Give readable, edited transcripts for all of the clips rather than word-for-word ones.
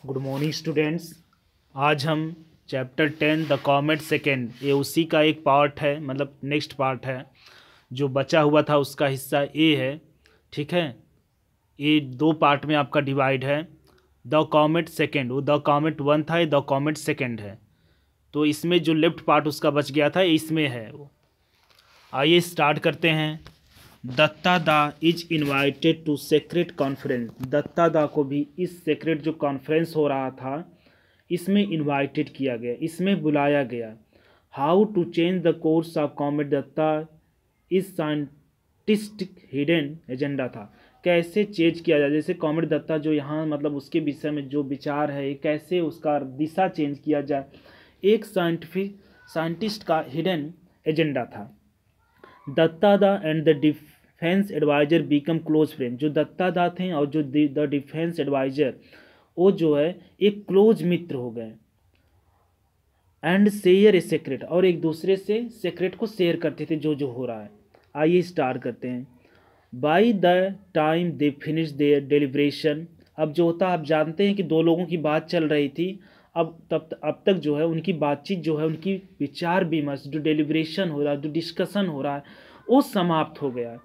Good morning students. आज हम chapter 10 the comet second, ये उसी का एक पार्ट है, मतलब नेक्स्ट पार्ट है। जो बचा हुआ था उसका हिस्सा ए है, ठीक है। ये दो पार्ट में आपका डिवाइड है। द कॉमेट सेकेंड, वो द कॉमेट वन था, ये द कॉमेट सेकेंड है। तो इसमें जो लेफ्ट पार्ट उसका बच गया था इसमें है वो। आइए स्टार्ट करते हैं। Datta da is invited to secret conference. Datta da को भी इस सेक्रेट जो कॉन्फ्रेंस हो रहा था इसमें इनवाइटेड किया गया, इसमें बुलाया गया। How to change the course of comet Datta is scientistic hidden agenda था। कैसे चेंज किया जाए, जैसे कॉमेट दत्ता जो यहाँ मतलब उसके विषय में जो विचार है कैसे उसका दिशा चेंज किया जाए, एक साइंटिस्ट का हिडन एजेंडा था। Datta da and the defence adviser become close friend. जो दत्ता दा थे और जो द डिफेंस एडवाइजर, वो जो है एक क्लोज मित्र हो गए। एंड शेयर ए सेक्रेट, और एक दूसरे से सेक्रेट को शेयर करते थे जो जो हो रहा है। आइए स्टार्ट करते हैं। By the time they finish their deliberation, अब जो होता है आप जानते हैं कि दो लोगों की बात चल रही थी, अब तक जो है उनकी बातचीत जो है, उनकी विचार विमर्श, जो डेलिब्रेशन हो रहा है, जो डिस्कशन हो रहा है, वो समाप्त हो गया।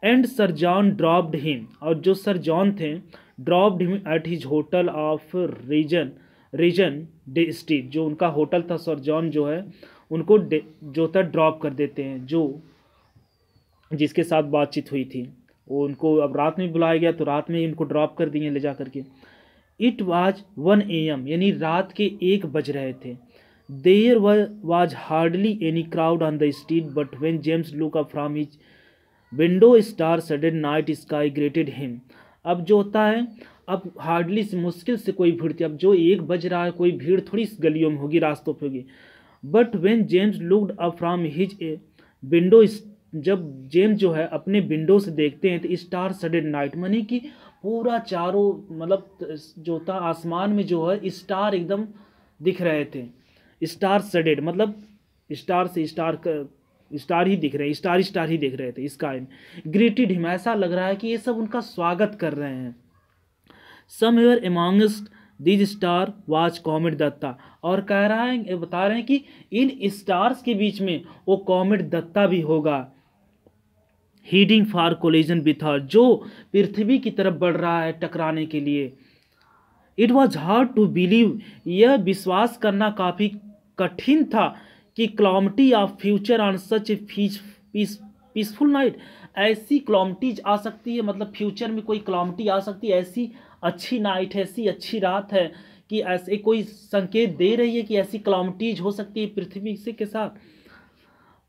And sir John dropped him, और जो सर जॉन थे dropped him at his hotel off Regent Street. जो उनका होटल था, सर जॉन जो है उनको जो था ड्रॉप कर देते हैं, जो जिसके साथ बातचीत हुई थी वो उनको अब रात में बुलाया गया, तो रात में ही उनको ड्रॉप कर दिए ले जा करके। इट वाज 1 AM, यानी रात के 1 बज रहे थे। There was hardly any crowd on the street, but when James look up from his window star studded night sky greeted him. अब जो होता है, अब हार्डली से मुश्किल से कोई भीड़ थी, अब जो 1 बज रहा है कोई भीड़ थोड़ी इस गलियों में होगी, रास्तों पे होगी। But when James looked up from his window, जब जेम्स जो है अपने विंडो से देखते हैं तो स्टार सडन नाइट, मानी कि पूरा चारों मतलब जो था आसमान में जो है स्टार एकदम दिख रहे थे। स्टार सडेड मतलब स्टार से स्टार ही दिख रहे हैं, स्टार ही दिख रहे थे स्काई में। ग्रेटेड हिम, ऐसा लग रहा है कि ये सब उनका स्वागत कर रहे हैं। Somewhere amongst this star was comet Datta, और कह रहा है, बता रहे हैं कि इन स्टार्स के बीच में वो कॉमेट दत्ता भी होगा। Heading for collision with her, जो पृथ्वी की तरफ बढ़ रहा है टकराने के लिए। It was hard to believe, यह विश्वास करना काफ़ी कठिन था कि calamity of future on such a peaceful night, ऐसी क्लॉमिटीज आ सकती है, मतलब फ्यूचर में कोई क्लॉमिटी आ सकती है, ऐसी अच्छी नाइट है, ऐसी अच्छी रात है कि ऐसे कोई संकेत दे रही है कि ऐसी क्लॉमिटीज हो सकती है पृथ्वी से के साथ।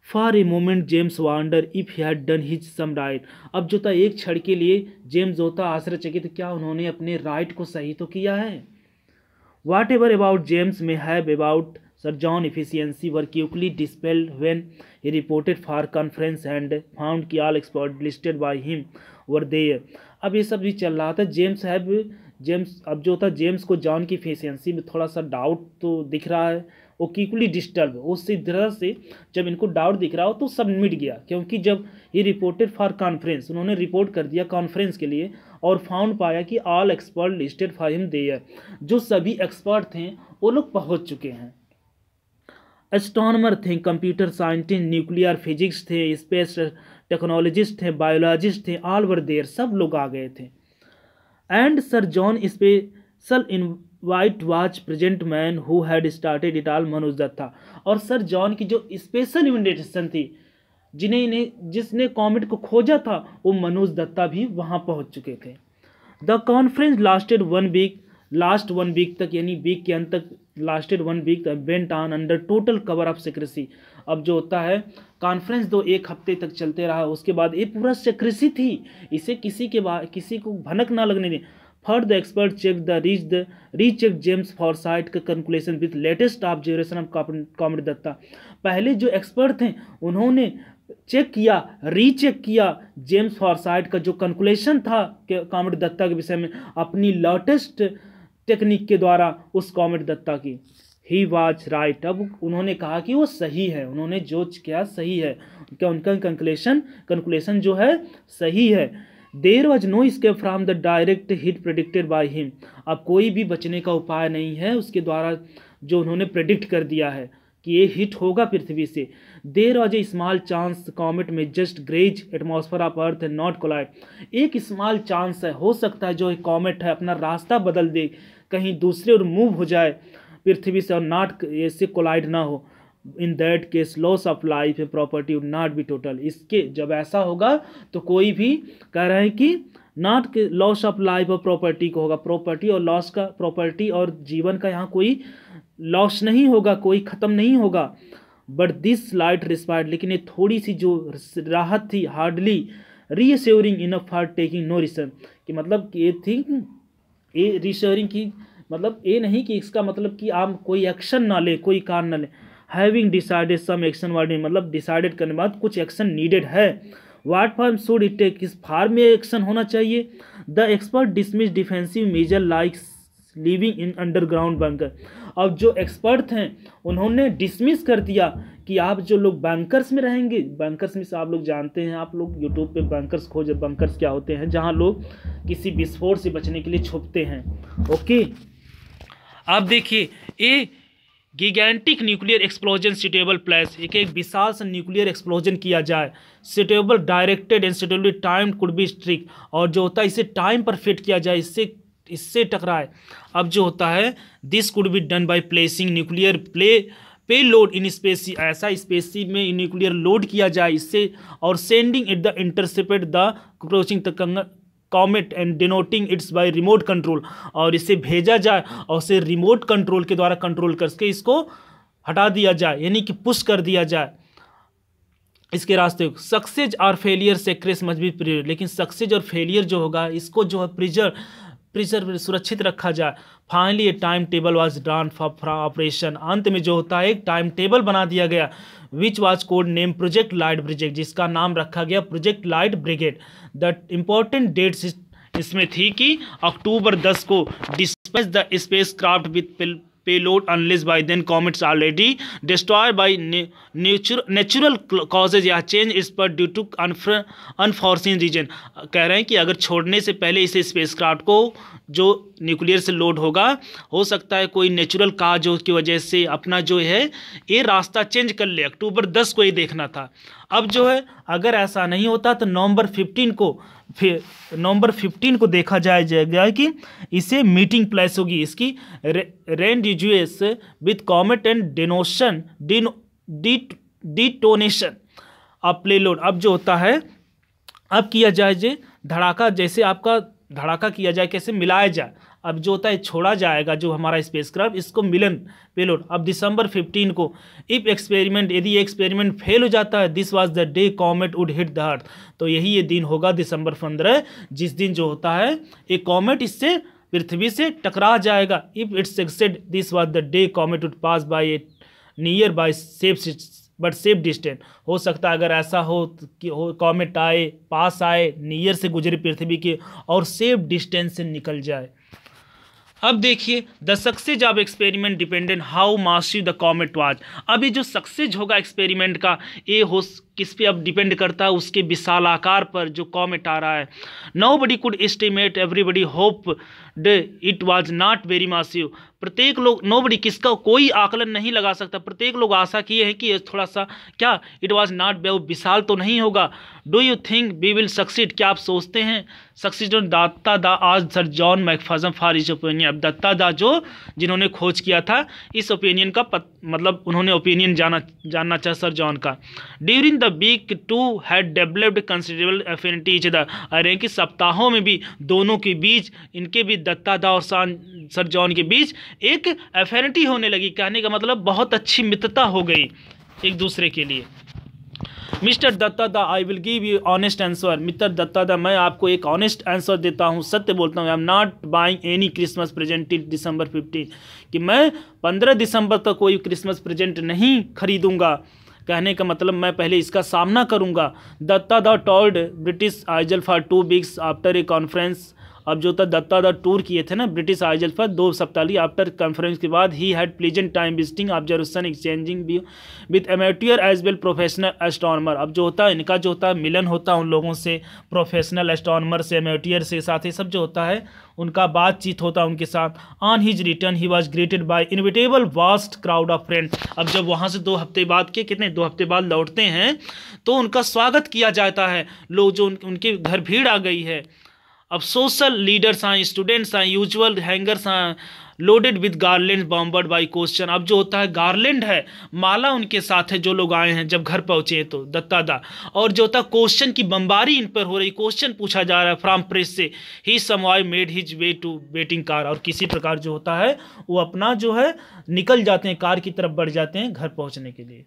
For a moment James wonder if he had done his sum right, अब जो था एक क्षण के लिए जेम्स होता आश्चर्यचकित, क्या उन्होंने अपने राइट को सही तो किया है। Whatever about James may have about sir John efficiency were quickly dispelled when he reported for conference and found कि all expert listed by him were there. अब ये सब भी चल रहा था। जेम्स अब जो था जेम्स को जॉन की एफिशिएंसी में थोड़ा सा डाउट तो दिख रहा है, वो क्विकली डिस्टर्ब, उसी तरह से जब इनको डाउट दिख रहा हो तो सब मिट गया, क्योंकि जब ये रिपोर्टेड फॉर कॉन्फ्रेंस, उन्होंने रिपोर्ट कर दिया कॉन्फ्रेंस के लिए, और फाउंड पाया कि all expert listed for him there, जो सभी एक्सपर्ट थे वो लोग पहुंच चुके हैं। एस्ट्रोनॉमर थे, कंप्यूटर साइंटिस्ट, न्यूक्लियर फिजिक्स थे, स्पेस टेक्नोलॉजिस्ट थे, बायोलॉजिस्ट थे, ऑल वर देयर, सब लोग आ गए थे। And sir John special invite was present man who had started it all, Manoj Datta, और सर जॉन की जो स्पेशल इन्विटेशन थी, जिसने कॉमेट को खोजा था, वो मनोज दत्ता भी वहां पहुंच चुके थे। The conference lasted 1 week, last 1 week तक, यानी वीक के अंत तक लास्टेड 1 वीक तक, went on under total cover of secrecy. अब जो होता है कॉन्फ्रेंस 1 हफ्ते तक चलते रहा, उसके बाद ये पूरा सीक्रेसी थी, इसे किसी को भनक ना लगने दें। Further the expert recheck James foresight का conclusion with latest observation of comet Datta. पहले जो एक्सपर्ट थे उन्होंने चेक किया, रीचेक किया जेम्स फॉरसाइट का जो कंक्लूजन था कॉमेट दत्ता के विषय में, अपनी लेटेस्ट टेक्निक के द्वारा उस कॉमेट दत्ता की। ही वाज राइट, अब उन्होंने कहा कि वो सही है, उन्होंने जो किया सही है, क्या उनका कंक्लूजन जो है सही है। There was no escape from the direct hit predicted by him. अब कोई भी बचने का उपाय नहीं है उसके द्वारा जो उन्होंने प्रेडिक्ट कर दिया है कि ये हिट होगा पृथ्वी से। There was a small chance comet may just graze atmosphere of earth and not collide. एक स्मॉल चांस है, हो सकता है जो एक कॉमेट है अपना रास्ता बदल दे, कहीं दूसरे और मूव हो जाए पृथ्वी से और नॉट ऐसे कोलाइड ना हो। In that case laws of life and property would not be total. इसके जब ऐसा होगा तो कोई भी कह रहे हैं कि नॉट के लॉस ऑफ लाइफ और प्रॉपर्टी को होगा, प्रॉपर्टी और लॉस का, प्रॉपर्टी और जीवन का यहाँ कोई लॉस नहीं होगा, कोई ख़त्म नहीं होगा। बट दिस लाइट रिस्पायर्ड, लेकिन ये थोड़ी सी जो राहत थी hardly reassuring enough for taking no risk, कि मतलब ये थी ये रीअश्योरिंग की मतलब ये नहीं कि इसका मतलब कि आप कोई एक्शन ना ले, कोई कारण ना ले। Having decided some action word, मतलब डिसाइडेड करने के बाद कुछ एक्शन नीडेड है। What form should it take, किस फॉर्म में एक्शन होना चाहिए। The expert dismiss defensive measure like living in underground bunker. अब जो एक्सपर्ट हैं उन्होंने डिसमिस कर दिया कि आप जो लोग बैंकर्स में रहेंगे, बैंकर्स में से आप लोग जानते हैं, आप लोग यूट्यूब पे बैंकर्स खोज, बैंकर्स क्या होते हैं, जहां लोग किसी विस्फोट से बचने के लिए छुपते हैं। ओके, अब देखिए a gigantic nuclear explosion suitable place, एक विशाल सा न्यूक्लियर एक्सप्लोजन किया जाए, suitable directed and suitably time could be strike, और जो होता है इसे टाइम पर फिट किया जाए, इससे टकराए। अब जो होता है this could be done by placing nuclear payload in space, ऐसा स्पेस में न्यूक्लियर लोड किया जाए इससे, और sending it the intercept the approaching comet and detonating its by remote control, और इसे भेजा जाए और उसे रिमोट कंट्रोल के द्वारा कंट्रोल करके इसको हटा दिया जाए, यानी कि पुश कर दिया जाए इसके रास्ते। सक्सेस और फेलियर से क्रेस मस्ट बी प्रिजर्व, लेकिन सक्सेस और फेलियर जो होगा इसको जो है प्रिजर्व सुरक्षित रखा जाए। Finally A time table was drawn for operation, अंत में जो होता है एक टाइम टेबल बना दिया गया which was code name project light brigade, जिसका नाम रखा गया project light brigade. The important dates इसमें थी कि अक्टूबर 10 को dispatch the spacecraft with payload unless by then comets already destroyed by natural causes या change is पर due to unforeseen reason। कह रहे हैं कि अगर छोड़ने से पहले इसे स्पेसक्राफ्ट को जो न्यूक्लियर से लोड होगा, हो सकता है कोई नेचुरल काज की वजह से अपना जो है ये रास्ता चेंज कर ले। अक्टूबर 10 को ये देखना था। अब जो है अगर ऐसा नहीं होता तो नवंबर 15 को देखा जाएगा कि इसे मीटिंग प्लेस होगी इसकी रेंडिजुएस विथ कॉमेट एंड डिटोनेशन अब प्ले लोड। अब जो होता है अब किया जाए जे धड़ाका, जैसे आपका धड़ाका किया जाए, कैसे मिलाया जाए। अब जो होता है छोड़ा जाएगा जो हमारा स्पेसक्राफ्ट, इसको मिलन पेलोड। अब दिसंबर 15 को इफ एक्सपेरिमेंट, यदि ये एक्सपेरिमेंट फेल हो जाता है, this was the day comet would hit the earth, तो यही ये दिन होगा दिसंबर 15, जिस दिन जो होता है एक कॉमेट इससे पृथ्वी से टकरा जाएगा। If it's succeed this was the day comet would pass by a near by safe distance. हो सकता है अगर ऐसा हो कि कॉमेट आए, पास आए, नियर से गुजरे पृथ्वी के और सेफ डिस्टेंस से निकल जाए। अब देखिए the success of experiment dependent how massive the comet was. अब ये जो सक्सेस होगा एक्सपेरिमेंट का, ये हो किस पे अब डिपेंड करता है, उसके विशाल आकार पर जो कॉमेट आ रहा है। Nobody could estimate, everybody hope it was not very massive. प्रत्येक लोग, नोबडी किसका कोई आकलन नहीं लगा सकता, प्रत्येक लोग आशा किए हैं कि थोड़ा सा क्या इट वाज नॉट विशाल तो नहीं होगा। Do you think we will succeed, क्या आप सोचते हैं सक्सीड। दत्ता दा आज sir John McPherson for his opinion. अब दत्ता दा जो जिन्होंने खोज किया था इस ओपिनियन का मतलब उन्होंने ओपिनियन जानना चाहा सर जॉन का। During the week two had developed considerable affinity each other. अरे कि सप्ताहों में भी दोनों के बीच, इनके भी दत्ता दा और सर जॉन के बीच एक एफिनिटी होने लगी। कहने का मतलब बहुत अच्छी मित्रता हो गई एक दूसरे के लिए। Mister Datta da I will give you honest answer. Mister Datta da मैं आपको एक ऑनेस्ट आंसर देता हूँ, सत्य बोलता हूँ। I am not buying any Christmas present till दिसंबर 15, कि मैं 15 दिसंबर तक कोई क्रिसमस प्रेजेंट नहीं खरीदूंगा। कहने का मतलब मैं पहले इसका सामना करूंगा। दत्ता दा told British Aizawl for 2 weeks after a conference अब जो था दत्ता दा टूर किए थे ना ब्रिटिश आइजल पर 2 सप्ताह आफ्टर कॉन्फ्रेंस के बाद he had pleasant time visiting observation exchanging view with amateur as well professional astronomer. अब जो होता है इनका जो होता है मिलन होता है उन लोगों से, प्रोफेशनल एस्ट्रोनॉमर से, एमेट्यूर से, साथ ही सब जो होता है उनका बातचीत होता है उनके साथ। On his return he was greeted by inevitable vast crowd of friend. अब जब वहाँ से 2 हफ्ते बाद के कितने 2 हफ्ते बाद लौटते हैं तो उनका स्वागत किया जाता है, लोग जो उनके घर भीड़ आ गई है। अब सोशल लीडर्स आए, स्टूडेंट्स आए, यूजुअल हैंगर्स आए, loaded with garland bombarded by question. अब जो होता है गार्लैंड है, माला उनके साथ है जो लोग आए हैं जब घर पहुंचे तो दत्ता दा, और जो होता है क्वेश्चन की बमबारी इन पर हो रही, क्वेश्चन पूछा जा रहा है फ्रॉम प्रेस से। He somehow made his way to waiting car, और किसी प्रकार जो होता है वो अपना जो है निकल जाते हैं, कार की तरफ बढ़ जाते हैं घर पहुंचने के लिए।